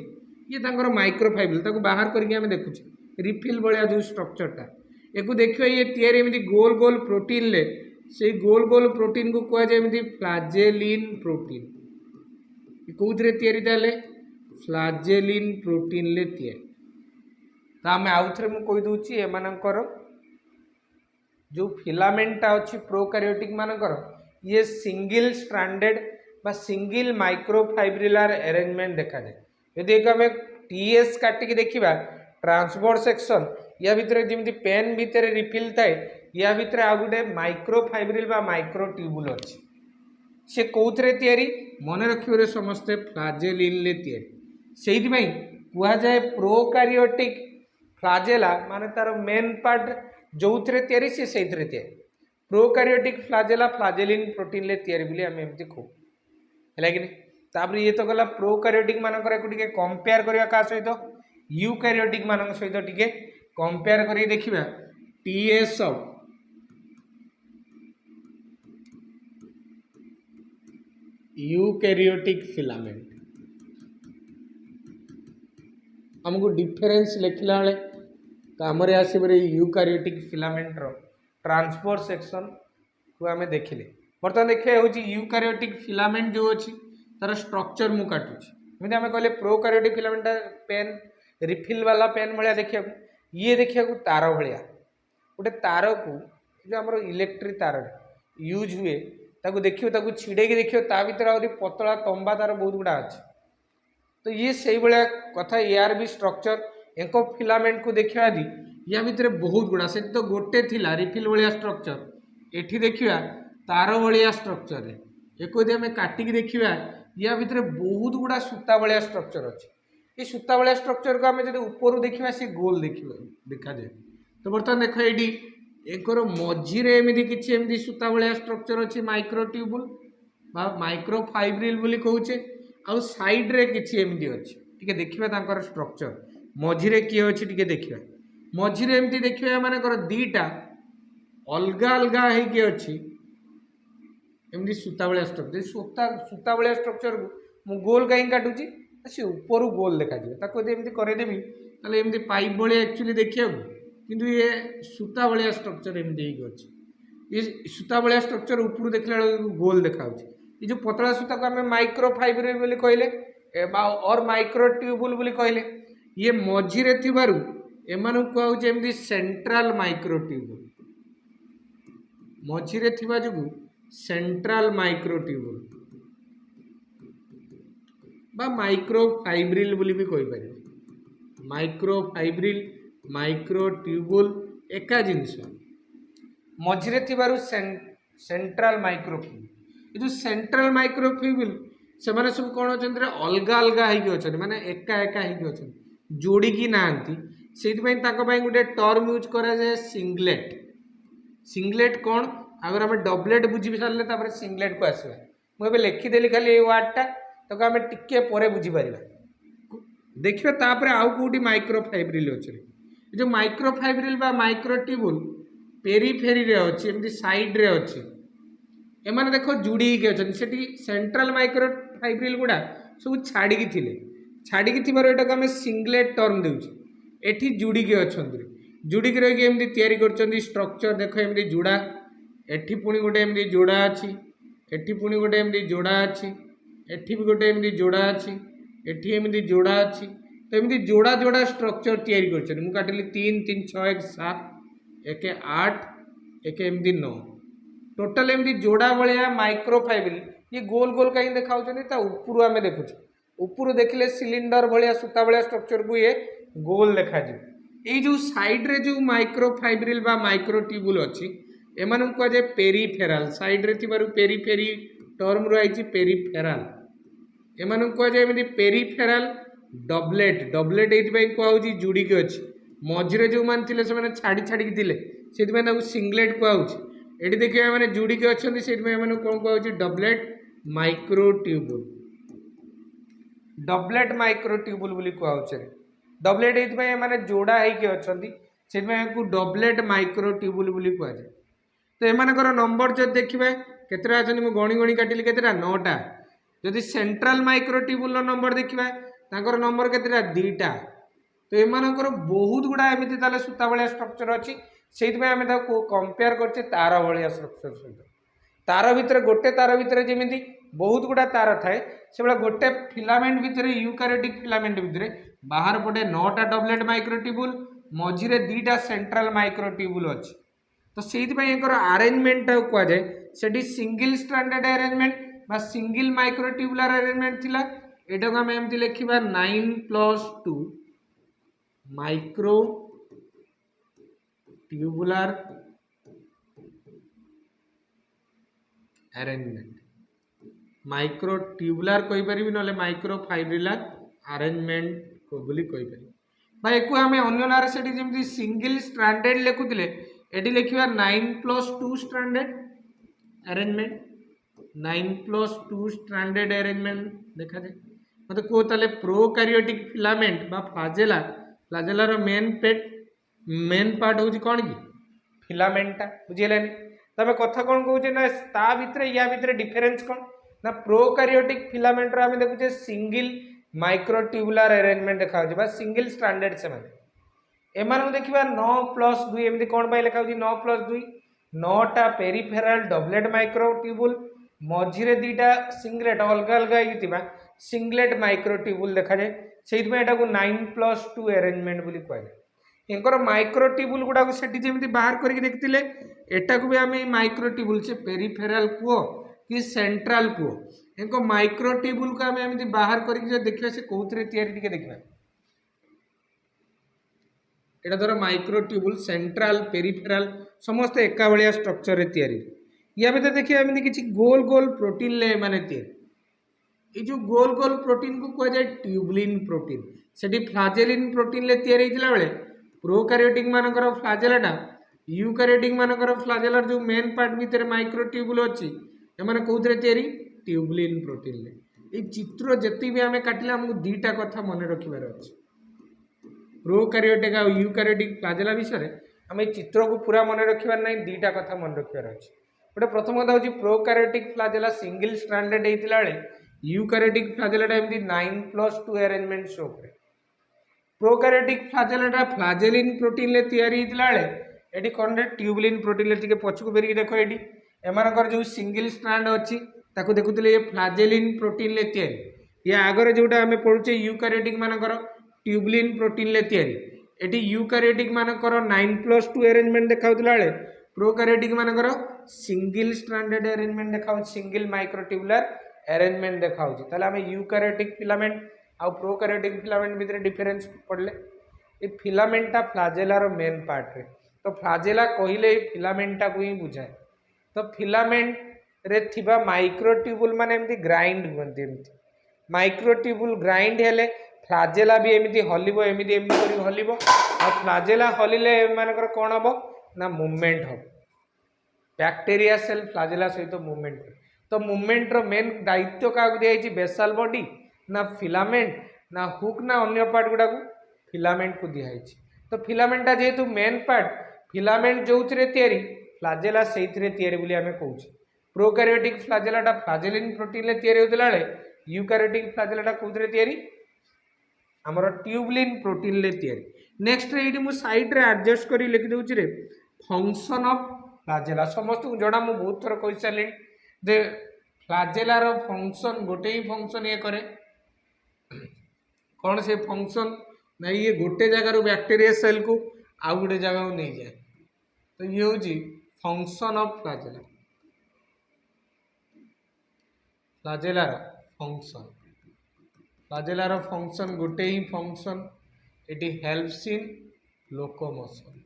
ये तांकर माइक्रोफाइब्रिल ताको बाहर करके आमे देखुछे रिफिल भाया जो स्ट्रक्चरटा एको देखियो ये तैयारी एमती गोल गोल प्रोटीन ले से गोल गोल प्रोटीन को कह जाए एमती फ्लाजेलिन प्रोटीन कौन तैयारी ताले फ्लाजेलिन प्रोटीन ले तैयारी तो आम आउ थे मुझे कहीदे एमानकर जो फिलामेंटा अच्छी प्रोकारियोटिक मानकर ये सिंगल स्ट्रांडेड बा सिंगल माइक्रोफाइब्रिलार अरेंजमेंट देखा जाए यदि एक आम टीएस काटिकी देखा ट्रांसवर्स सेक्शन या भितर जमी पेन भितर रिफिल थाए या भितर आ गए माइक्रोफाइब्रिल बा माइक्रो ट्यूबुल अच्छी से कौन तैयारी मन रखिए समस्ते फ्लाजेलिन ले तैयारी से कह जाए प्रोकारियोटिक फ्लाजेला माने तार मेन पार्ट जो थे तैयारी सी से तैयारी प्रोकारियोटिक फ्लाजेला फ्लाजेलिन प्रोटीन ले तैयारी बोली आम एमती कहू है कि तापर ये तो गला प्रोकारियोटिक मानकर टिके कंपेयर करवा क्या सहित यूकैरियोटिक मान सहित टिके कंपेयर कर देखा टीएस ऑफ यूकैरियोटिक फिलामेंट आमको डिफरेंस लिखला बेले काम आसवे यूकैरियोटिक फिलामेंट रो ट्रांसपोर्ट सेक्शन को आम देखिले बर्तमान देखिए हूँ यूकैरियोटिक फिलामेंट जो अच्छी तार स्ट्रक्चर मु काटुची एमती आम कहले प्रोकैरियोटिक फिलामेंट पेन रिफिल वाला पेन भाया देखा ये देखा तार भाया गोटे तार को जो आम इलेक्ट्रिक तार यूज हुए ताको देखिए छिड़े देखिए ता भर आहरी पतला तंबा तार बहुत गुड़ा अच्छे तो ये से भाया कथा यार भी स्ट्रक्चर एक फिलामेंट को देखा दी या भितर बहुत गुड़ा से तो गोटे थिला रिफिल भाया स्ट्रक्चर एठी देखिया तार भाया स्ट्रक्चर एक आम काटिकी देखा या भितर बहुत गुड़ा सूता भाया स्ट्रक्चर अच्छे ये सूता भाया स्ट्रक्चर को आम जो ऊपर देखा सी गोल देखा जाए तो बर्तमान देख ये एक मझीरे एमती किसी एमती सूता भाया स्ट्रक्चर अच्छी माइक्रोट्यूबुल बा माइक्रोफाइब्रिल बोली कहूचे आउ साइड रे किसी एमती अच्छी टी देखा स्ट्रक्चर मझीरे किए अच्छी टी देखा मझीरे एमती देखिए मानकर दीटा अलग अलग होगी अच्छी एमती सूता भाया स्ट्रक्चर सूता भाया स्ट्रक्चर को मु गोल कहीं काटुची सी ऊपर गोल देखा एमती करदेवी एमती पाइप भाया एक्चुअली देखा किंतु ये सूता भाया स्ट्रक्चर एमती अच्छी ये सूता भाया स्ट्रक्चर ऊपर देखला गोल देखा ये जो पतला सूता को आम माइक्रोफाइब्रिल बोली कहले और माइक्रोट्यूबुल बोली कहले ये मझीरे थिबारु एमानु कहउचे एमती सेंट्रल माइक्रोट्यूबुल मझीरे थिबा जुगु सेंट्रल माइक्रोट्यूबुल बा माइक्रोफाइब्रिल बोली भी कहि पारे माइक्रोफाइब्रिल माइक्रोट्यूबुल एका जिनस मझीरे थिबारु सेंट्रल माइक्रोट्यूबुल ये जो सेंट्रल माइक्रोट्यूबुल से माने सब कौन अच्छा अलग अलग होती माने एका एका होती जोड़िकी नांती से गोटे टर्म यूज करा जाए सिंगलेट सिंगलेट कौन अगर आम डबलेट बुझी सारे सिंगलेट को आसवा मुझे लिखिदेली खाली ये वार्डटा ताको आम टिके पर बुझीपर देखिए तापर आउ कौटी माइक्रोफाइब्रिल अच्छे जो माइक्रोफाइब्रिल बा माइक्रोट्यूबुल पेरीफेरी रे अच्छी एमती साइड रे अच्छी एमाने देखो जुड़ी अच्छा सेंट्रल माइक्रोफाइब्रिल गुड़ा सब छाड़ी छाड़ी थी आम सिंगलेट टर्म देउछि एठी जुड़िकी अच्छा जुड़िकी रही एमती तैयारी कर स्ट्रक्चर देख एमती जोड़ा एठी पुणी गोटे एमती जोड़ा अच्छी एठी पुणी गोटे एमती जोड़ा अच्छी एठी भी गोटे एमती जोड़ा अच्छी एठी एमती जोड़ा अच्छी तो एमती जोड़ा जोड़ा स्ट्रक्चर तैयारी कर काटिली 3 3 6 1 7 1 8 1 एमती 9 टोटाल एमती जोड़ा भाया माइक्रोफाइब्रिल ये गोल गोल कहीं देखा ऊपर आम देखुचे ऊपर देखले सिलिंडर भाया सूता भाया स्ट्रक्चर को ये गोल देखा ये जो साइड रे जो माइक्रोफाइब्रिल बा माइक्रोट्यूबुल अच्छी एमान कहुए पेरीफेराल साइड रे थिबारु पेरीफेरी टर्म रही पेरीफेराल एमान कहुए पेरीफेराल डबलेट डबलेट ये कहुची जुड़िकी अच्छी मझीरे जो मैंने से छाड़ी छाड़ी थे सिंगलेट कहुची ये देखिए मैंने जुड़िकी अच्छा से कौन कहुची डबलेट माइक्रोट्यूबुल डबलेट माइक्रोट्यूबुल बोली कहुचे डबलेट ये माने जोड़ा होगी अच्छा से डबलेट माइक्रोट्यूबुल बोली कहुए तो एमानकर नंबर जब देखिए केतरा अच्छा मुझे गणी गणी काटिली केतरा 9टा जदि सेंट्रल माइक्रोट्यूबुल नंबर देखिए तांकर नंबर केतरा 2टा तो एमानकर बहुत गुड़ा एमती ताले सूता भाया स्ट्रक्चर अच्छी से आम कंपेयर करछे तार भाया स्ट्रक्चर सहित तार भितर गोटे तार भितर जमी बहुत गुड़ा तार थाए से भाया गोटे फिलामेंट भितर यूकैरियोटिक फिलामेंट भितर बाहर पटे 9टा डबलेट माइक्रोट्यूबुल मझीरे 2टा सेंट्रल माइक्रोट्यूबुल अच्छी तो से अरेंजमेंट कहुए से सिंगल स्ट्रैंडेड अरेंजमेंट बा सिंगल माइक्रोट्यूबुलर अरेंजमेंट थिला एटा को आम एमती लिखा 9+2 microtubular arrangement microtubular कहीपर ना माइक्रोफाइब्रिलर अरेंजमेंट को बोली कहीपर भाई एक आम अन्य ना जमी सिंगल स्ट्रैंडेड लिखुले ये लिखा 9+2 स्ट्रैंडेड अरेंजमेंट 9+2 स्ट्रैंडेड अरेंजमेंट देखा जाए मतलब कहो ताले प्रोकैरियोटिक फिलामेंट बा फ्लाजेला फ्लाजेलार मेन पार्ट हूँ कौन कि फिलामेंटा बुझीगलानी तबे कथा कौन कहूँ ना ता भितर या भितर डिफरेन्स कौन ना प्रोकारियोटिक फिलामेंट आम देखुचे सिंगल माइक्रोट्यूबुलर अरेंजमेंट देखा सिंगल स्ट्रांडेड से एम देखा 9+2 एमती कौन लिखा 9+2 9टा पेरिफेराल डबलेट माइक्रोट्यूबुल मझीरे दीटा सिंगलेट अलग अलग सिंगलेट माइक्रोट्यूबुल देखा जाए से 9+2 अरेंजमेंट बोली कहुए इनकर माइक्रोट्यूबुल गुड़ा से बाहर करके देखते एटा को भी आम माइक्रोट्यूबुल से पेरिफेराल कुओ कि सेंट्राल कुओ इनको माइक्रोट्यूबुल को आम बाहर करके देखा से कौन देखा एटा धर माइक्रोट्यूबुल सेंट्राल पेरिफेराल समस्त एका भाया स्ट्रक्चर या भीतर देखिए एमती किसी गोल गोल प्रोटीन ले माने ये जो गोल गोल प्रोटीन को कह जाए ट्यूबुलिन प्रोटीन से फ्लाजेलिन प्रोटीन ले बेले प्रोकारियोटिक मानकर फ्लाजेलाटा यूकारियोटिक मानकर फ्लाजेलार जो मेन पार्ट भितर माइक्रोट्यूबुल अच्छी एमाने कौन ट्यूबुलिन प्रोटीन ले ये चित्र जिते भी आम काटिले आमको दीटा कथा मन रखिबार अच्छे प्रोकारियोटिक और यूकारियोटिक फ्लाजेला विषय आम चित्र को पूरा मन रखिबार नहीं दीटा कथा मन रखिबार अच्छे गोटे प्रथम कथा हूँ प्रोकारियोटिक फ्लाजेला सिंगल स्ट्रांडेड होता बेले यूकारियोटिक फ्लाजेलाटा एमती 9+2 अरेंजमेंट शो करे प्रोकारियोटिक फ्लाजेलाटा फ्लाजेलिन प्रोटीन ले तैयारी होता बेले ये कौन ट्यूबुलिन प्रोटीन ले पछक फेरिक देख ये एमानकर जो सिंगल स्ट्रांड अच्छी ताको देखुले ये फ्लाजेलिन प्रोटीन ले तैयारी या आगे जोटा आम पढ़ुचे यूकारियोटिक मानकर ट्यूबुलिन प्रोटीन ले तैयारी एटी यूकारियोटिक मानकर 9+2 अरेंजमेंट देखा बेले प्रोकारियोटिक मानकर सिंगल स्ट्रांडेड अरेंजमेंट देखा सिंगल माइक्रोट्यूबुलर अरेंजमेंट देखा ताले आम यूकारियोटिक फिलामेंट आउ प्रोकारियोटिक फिलामेंट भितर डिफरेंस पढ़ले ये फिलामेंटा फ्लाजेलार मेन पार्ट रे तो फ्लाजेला कहले फिलामेंटा को ही बुझाए तो फिलामेंट रे थिबा माइक्रोट्यूबुल माने एमती ग्राइंड हुंती एमती माइक्रोट्यूबुल ग्राइंड हेले फ्लाजेला भी एमती हलिबो एमती एमती करी हलिबो आ फ्लाजेला हलिले मानकर कोन हबो ना मूवमेंट हबो बैक्टीरिया सेल फ्लाजेला सहित मूवमेंट तो मूवमेंट रो मेन दायित्व क्या दिखाई बेसाल बॉडी ना फिलामेंट ना हुक ना अन्य पार्ट गुड़ा को फिलामेंट को दिखाई तो फिलामेंटा जेहेतु मेन पार्ट फिलामेंट जो फ्लाजेला से बोली आम कहूँ प्रोकारियोटिक फ्लाजेलाटा फ्लाजेलिन प्रोटीन ले तैयारी होता बेले यूकारियोटिक फ्लाजेलाटा कौन तैयारी आमर ट्यूबुलिन प्रोटीन ले तैयारी नेक्स्ट ये मुझे साइड रे एडजस्ट कर लिखि दूसरी रे फंक्शन ऑफ फ्लाजेला समस्त को जना मुझे बहुत थर कही सारे जे फ्लाजेलार फंक्शन गोटे ही फंक्शन ये करे कौन से फंक्शन ना ये गोटे जगार बैक्टीरिया सेल को आउ गोटे जगह को नहीं जाए तो ये हूँ function of flagella flagellar function गोटे ही function it helps in locomotion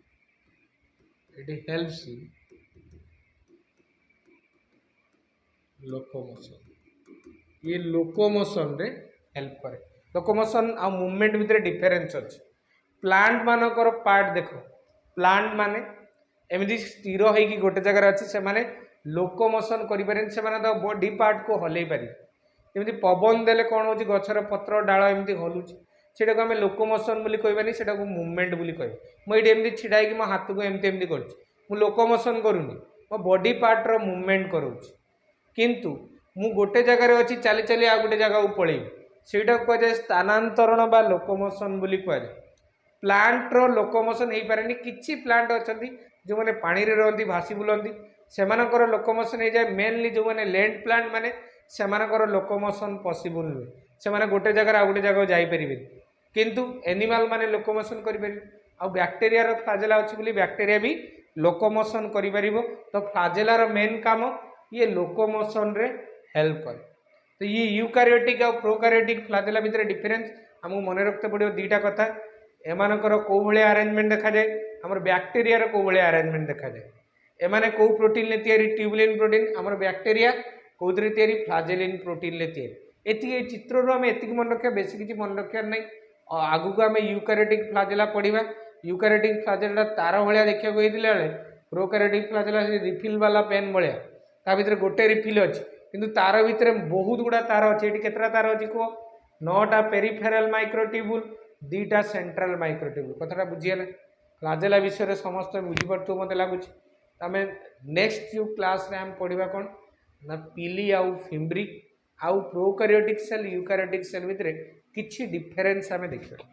ये लोकोमोशन रे हेल्प करे लोकोमोशन आ मूवमेंट भितर डिफरेंस अच्छे प्लांट मानकर पार्ट देखो प्लांट माने एमती स्थिर होगी गोटे जगार अच्छे से माने लोकोमोशन करें से तो बॉडी पार्ट को हल्ई पारे जमी पवन देले कौन हो गचर पत्र डाल एमती हलुची से आम लोकोमोशन बोली कहबानी से मूवमेंट बोली कह मुझे एमती छिड़ा कि मो हाथ को एमती एमती कर लोकोमोशन करूनी मो बॉडी पार्ट रो मूवमेंट करूँ किंतु मु गोटे जगार अच्छी चली चली आ गोटे जगह को पलैबी सेटा कहुए स्थानांतरण बा लोकोमोशन बोली कहुए प्लांट रो लोकोमोशन हो पारे किसी प्लांट अच्छा जो मैंने पानी रे रहती भासी बुलती सेमानकर लोकोमोशन हो जाए मेनली जो मैंने लैंड प्लांट माने सेमानकर लोकोमोशन पॉसिबल नुहे से गोटे जगह आ गोटे जगह जापरें किंतु एनिमल माने लोकोमोशन करें आ बैक्टीरिया फ्लाजेला अच्छी बोली बैक्टीरिया भी लोकोमोशन कर तो फ्लाजेलार मेन काम ये लोकोमोशन रे हेल्प करे तो ये यूकारियोटिक और प्रोकारियोटिक फ्लाजेला भितर डिफरेंस आमको मन रखते पड़ो दीटा कथा एमानकर कौ भाया अरेंजमेंट देखा जाए आमर बैक्टीरिया कौ भाया अरेंजमेंट देखा जाए एमाने कौ प्रोटीन ले तैयारी ट्यूबुलिन प्रोटीन आमर बैक्टीरिया कौन तैयारी फ्लाजेलिन प्रोटीन ले तैयारी ये चित्र आम एति मन रखा बेस किसी मन रखार नहीं आगु को आम यूकारियोटिक फ्लाजेला पढ़ा यूकारियोटिक फ्लाजेला तार भाया देखा बेले प्रोकारियोटिक फ्लाजेला रिफिल वाला पेन भाया ता भीतर गोटे रिफिल अच्छी किंतु तार भितर बहुत गुड़ा तार अच्छे ये केतटा तार अच्छी कह 9टा पेरिफेराल माइक्रोट्यूबुल 2टा सेंट्रल माइक्रोट्यूबुल कथाटा बुझीगला फ्लाजेला विषय समस्त बुझीपार मत लगुच आम नेक्स्ट जो क्लास रे आम पढ़ा कौन ना पीली आउ फिम्ब्री आउ प्रोकारियोटिक सेल यूकारियोटिक सेल भितर किछि डिफरेंस आमे देखिबा